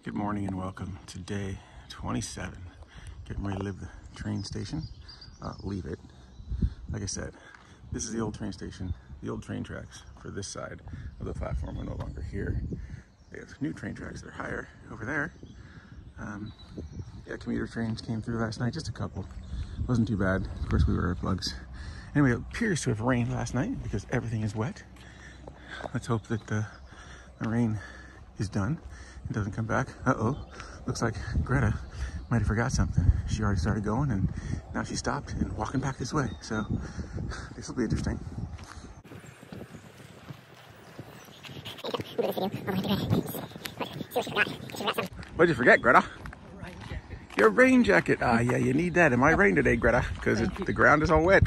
Good morning and welcome to day 27. Getting ready to leave the train station. Leave it. Like I said, this is the old train station. The old train tracks for this side of the platform are no longer here. They have new train tracks that are higher over there. Yeah, commuter trains came through last night, just a couple. Wasn't too bad. Of course, we were earplugs. Anyway, it appears to have rained last night because everything is wet. Let's hope that the rain is done. It doesn't come back. Uh-oh. Looks like Greta might have forgot something. She already started going and now she stopped and walking back this way. So this will be interesting. What'd you forget, Greta? Your rain jacket. Ah, yeah, you need that. It might rain today, Greta, because the ground is all wet.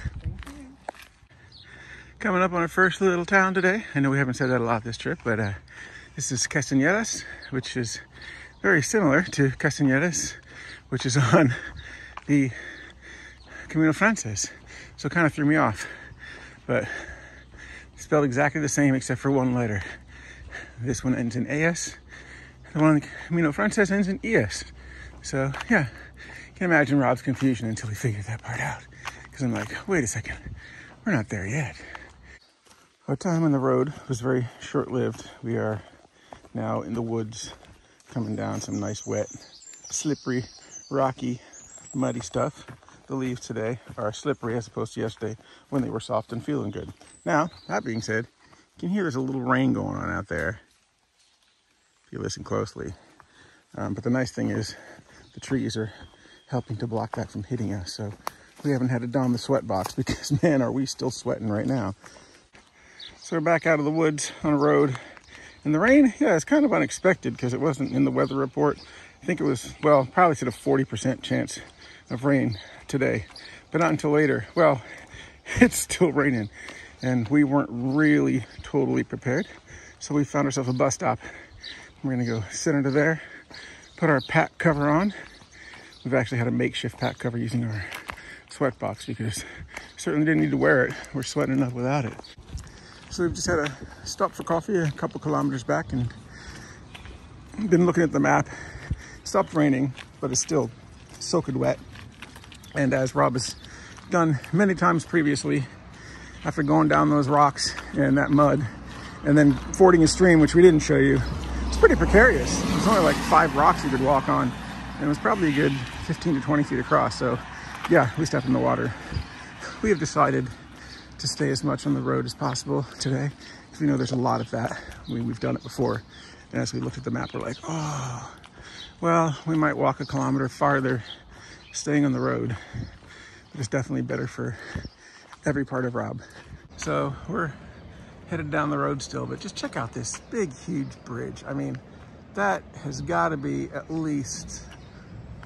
Coming up on our first little town today. I know we haven't said that a lot this trip, but this is Castañedas, which is very similar to Castañedas, which is on the Camino Frances. So it kind of threw me off, but it's spelled exactly the same except for one letter. This one ends in AS. The one on the Camino Frances ends in ES. So yeah, you can imagine Rob's confusion until he figured that part out. Because I'm like, wait a second, we're not there yet. Our time on the road was very short-lived. We are now in the woods, coming down some nice wet, slippery, rocky, muddy stuff. The leaves today are slippery as opposed to yesterday when they were soft and feeling good. Now, that being said, you can hear there's a little rain going on out there if you listen closely. But the nice thing is the trees are helping to block that from hitting us. So we haven't had to don the sweat box because, man, are we still sweating right now. So we're back out of the woods on a road. And the rain, yeah, it's kind of unexpected because it wasn't in the weather report. I think it was, well, probably said a 40% chance of rain today, but not until later. Well, it's still raining and we weren't really totally prepared. So we found ourselves a bus stop. We're gonna go sit under there, put our pack cover on. We've actually had a makeshift pack cover using our sweat box because we certainly didn't need to wear it. We're sweating enough without it. So we've just had a stop for coffee a couple kilometers back and been looking at the map. It stopped raining, but it's still soaking wet. And as Rob has done many times previously, after going down those rocks and that mud and then fording a stream, which we didn't show you, it's pretty precarious. There's only like 5 rocks you could walk on, and it was probably a good 15 to 20 feet across. So yeah, we stepped in the water. We have decided to stay as much on the road as possible today, because we know there's a lot of that. We've done it before. And as we looked at the map, we're like, oh, well, we might walk a kilometer farther staying on the road. But it's definitely better for every part of Rob. So we're headed down the road still, but just check out this big, huge bridge. I mean, that has got to be at least,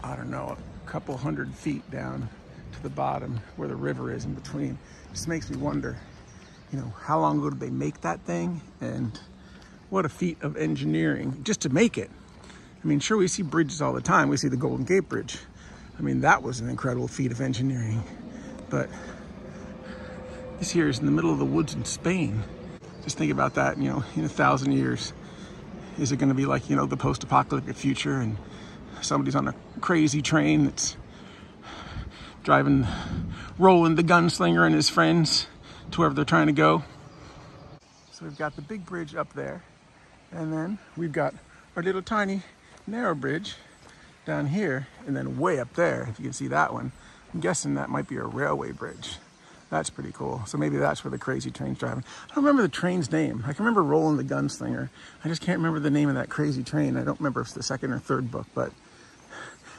I don't know, a couple hundred feet down to the bottom where the river is in between. It just makes me wonder, you know, how long ago did they make that thing? And what a feat of engineering just to make it. I mean, sure, we see bridges all the time. We see the Golden Gate Bridge. I mean, that was an incredible feat of engineering. But this here is in the middle of the woods in Spain. Just think about that, you know, in 1,000 years. Is it going to be like, you know, the post-apocalyptic future and somebody's on a crazy train that's driving Roland the gunslinger and his friends to wherever they're trying to go? So we've got the big bridge up there, and then we've got our little tiny narrow bridge down here, and then way up there, if you can see that one, I'm guessing that might be a railway bridge. That's pretty cool. So maybe that's where the crazy train's driving. I don't remember the train's name. I can remember Roland the Gunslinger. I just can't remember the name of that crazy train. I don't remember if it's the 2nd or 3rd book, but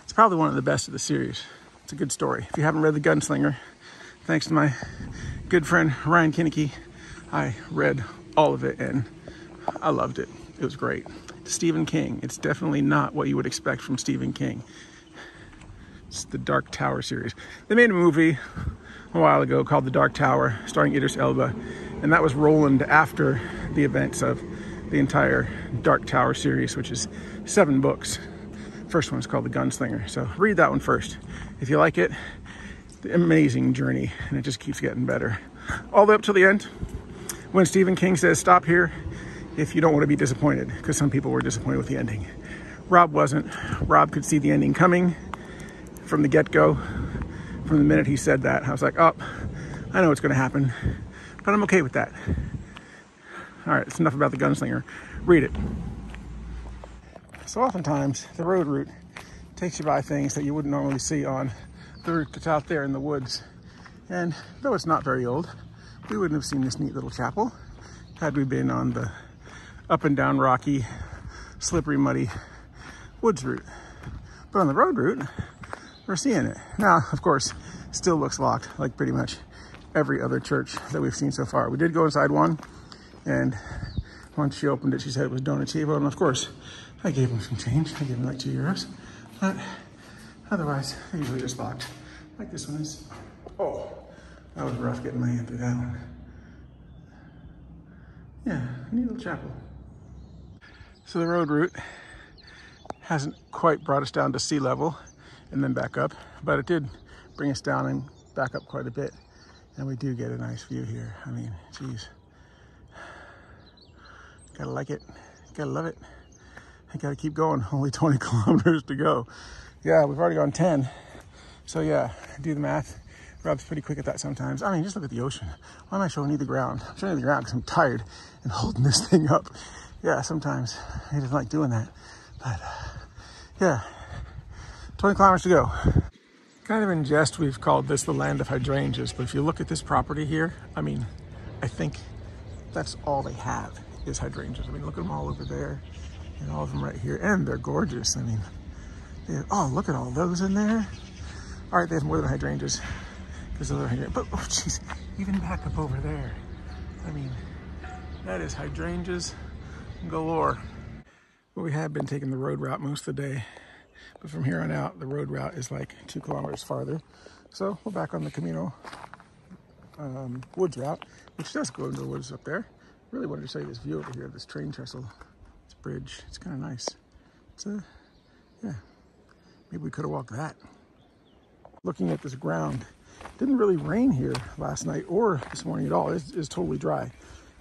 it's probably one of the best of the series. It's a good story. If you haven't read The Gunslinger, thanks to my good friend Ryan Kinnicky, I read all of it and I loved it. It was great. Stephen King. It's definitely not what you would expect from Stephen King. It's the Dark Tower series. They made a movie a while ago called The Dark Tower, starring Idris Elba, and that was Roland after the events of the entire Dark Tower series, which is 7 books. First one's called The Gunslinger, so read that one first. If you like it, the amazing journey, and it just keeps getting better. All the way up to the end, when Stephen King says, stop here, if you don't want to be disappointed, because some people were disappointed with the ending. Rob wasn't. Rob could see the ending coming from the get-go. From the minute he said that, I was like, oh, I know what's going to happen, but I'm okay with that. All right, it's enough about the gunslinger. Read it. So oftentimes, the road route takes you by things that you wouldn't normally see on the route that's out there in the woods. And though it's not very old, we wouldn't have seen this neat little chapel had we been on the up and down rocky, slippery, muddy woods route. But on the road route, we're seeing it. Now, of course, still looks locked like pretty much every other church that we've seen so far. We did go inside one, and once she opened it, she said it was donativo, and of course, I gave him some change. I gave him like €2. But otherwise, they're usually just locked. Like this one is. Oh, that was rough getting my hand through that one. Yeah, neat little chapel. So the road route hasn't quite brought us down to sea level and then back up, but it did bring us down and back up quite a bit. And we do get a nice view here. I mean, geez. Gotta like it, gotta love it. I gotta keep going, only 20 kilometers to go. Yeah, we've already gone 10. So yeah, do the math. Rob's pretty quick at that sometimes. I mean, just look at the ocean. Why am I showing you the ground? I'm showing you the ground because I'm tired and holding this thing up. Yeah, sometimes he doesn't like doing that. But yeah, 20 kilometers to go. Kind of in jest, we've called this the land of hydrangeas, but if you look at this property here, I mean, I think that's all they have is hydrangeas. I mean, look at them all over there and all of them right here, and they're gorgeous. I mean, oh, look at all those in there. All right, they have more than hydrangeas. There's other hydrangeas, but oh geez, even back up over there. I mean, that is hydrangeas galore. Well, we have been taking the road route most of the day, but from here on out, the road route is like 2 kilometers farther. So we're back on the Camino woods route, which does go into the woods up there. Really wanted to show you this view over here, this train trestle, this bridge. It's kind of nice. It's yeah, maybe we could have walked that. Looking at this ground, it didn't really rain here last night or this morning at all. It's totally dry.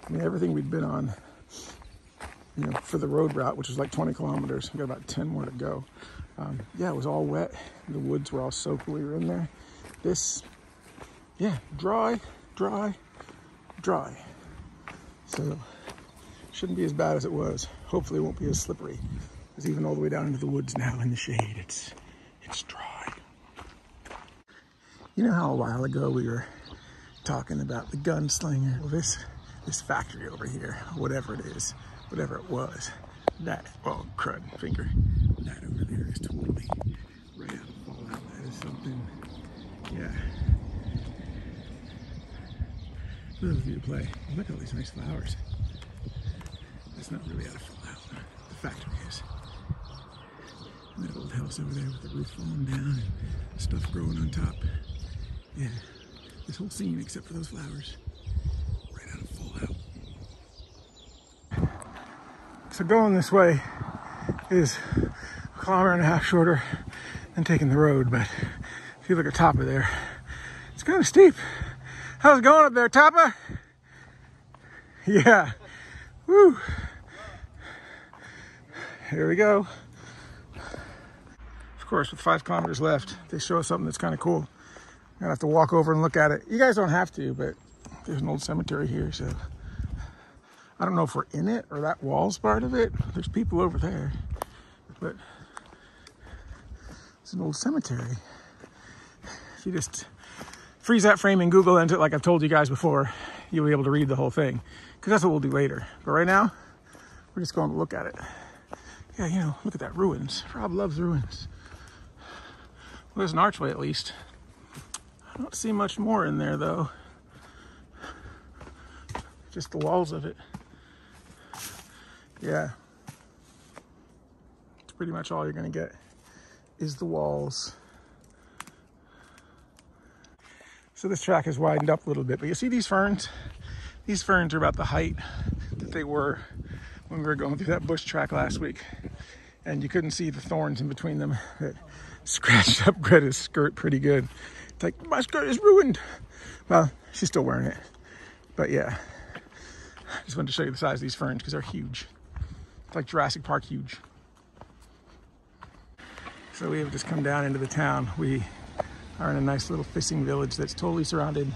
I mean, everything we'd been on, you know, for the road route, which was like 20 kilometers, we got about 10 more to go. Yeah, it was all wet. The woods were all soaked when we were in there. This, yeah, dry, dry, dry. So, shouldn't be as bad as it was. Hopefully it won't be as slippery. It's even all the way down into the woods now in the shade. It's dry. You know how a while ago we were talking about the gunslinger? Well, this factory over here, whatever it is, whatever it was, that, oh crud, finger, that over there is totally right out of Fallout. That is something, yeah. Little view to play. Look at all these nice flowers. That's not really out of Fallout. The factory is. And that old house over there with the roof falling down and stuff growing on top. Yeah, this whole scene except for those flowers, right out of Fallout. So going this way is a kilometer and a half shorter than taking the road, but if you look at top of there, it's kind of steep. How's it going up there, Tapa? Yeah, woo. Here we go. Of course, with 5 kilometers left, they show us something that's kind of cool. I'm gonna have to walk over and look at it. You guys don't have to, but there's an old cemetery here, so I don't know if we're in it or that wall's part of it. There's people over there, but it's an old cemetery. If you just freeze that frame in Google Lens it like I've told you guys before, you'll be able to read the whole thing, because that's what we'll do later. But right now, we're just going to look at it. Yeah, you know, look at that ruins. Rob loves ruins. Well, there's an archway at least. I don't see much more in there though. Just the walls of it. Yeah. It's pretty much all you're gonna get is the walls. So this track has widened up a little bit, but you see these ferns? These ferns are about the height that they were when we were going through that bush track last week. And you couldn't see the thorns in between them that scratched up Greta's skirt pretty good. It's like, my skirt is ruined. Well, she's still wearing it. But yeah, just wanted to show you the size of these ferns because they're huge. It's like Jurassic Park huge. So we have just come down into the town. We are in a nice little fishing village that's totally surrounded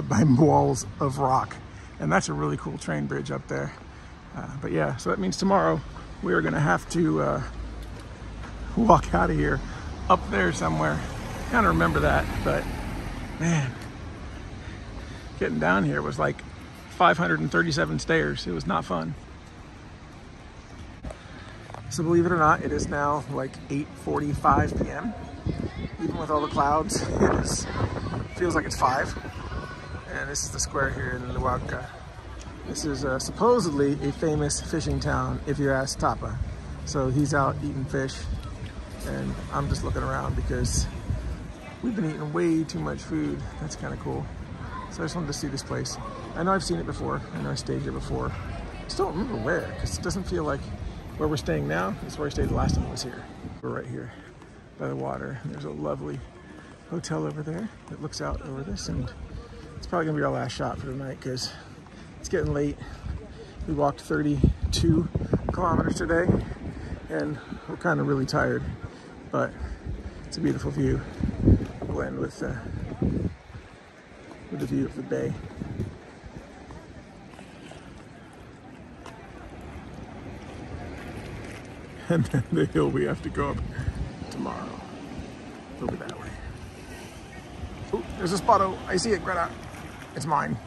by walls of rock. And that's a really cool train bridge up there. But yeah, so that means tomorrow we are gonna have to walk out of here up there somewhere. Kind of remember that, but man, getting down here was like 537 stairs. It was not fun. So believe it or not, it is now like 8:45 p.m. Even with all the clouds, it feels like it's 5. And this is the square here in Luarca. This is supposedly a famous fishing town, if you ask Tapa. So he's out eating fish, and I'm just looking around because we've been eating way too much food. That's kind of cool. So I just wanted to see this place. I know I've seen it before. I know I stayed here before. I just don't remember where, because it doesn't feel like where we're staying now is where I stayed the last time I was here. We're right here by the water. There's a lovely hotel over there that looks out over this, and it's probably gonna be our last shot for tonight because it's getting late. We walked 32 kilometers today, and we're kind of really tired, but it's a beautiful view. Blend with the view of the bay. And then the hill we have to go up tomorrow. Over that way. Oh, there's a spotto. I see it, Greta. It's mine.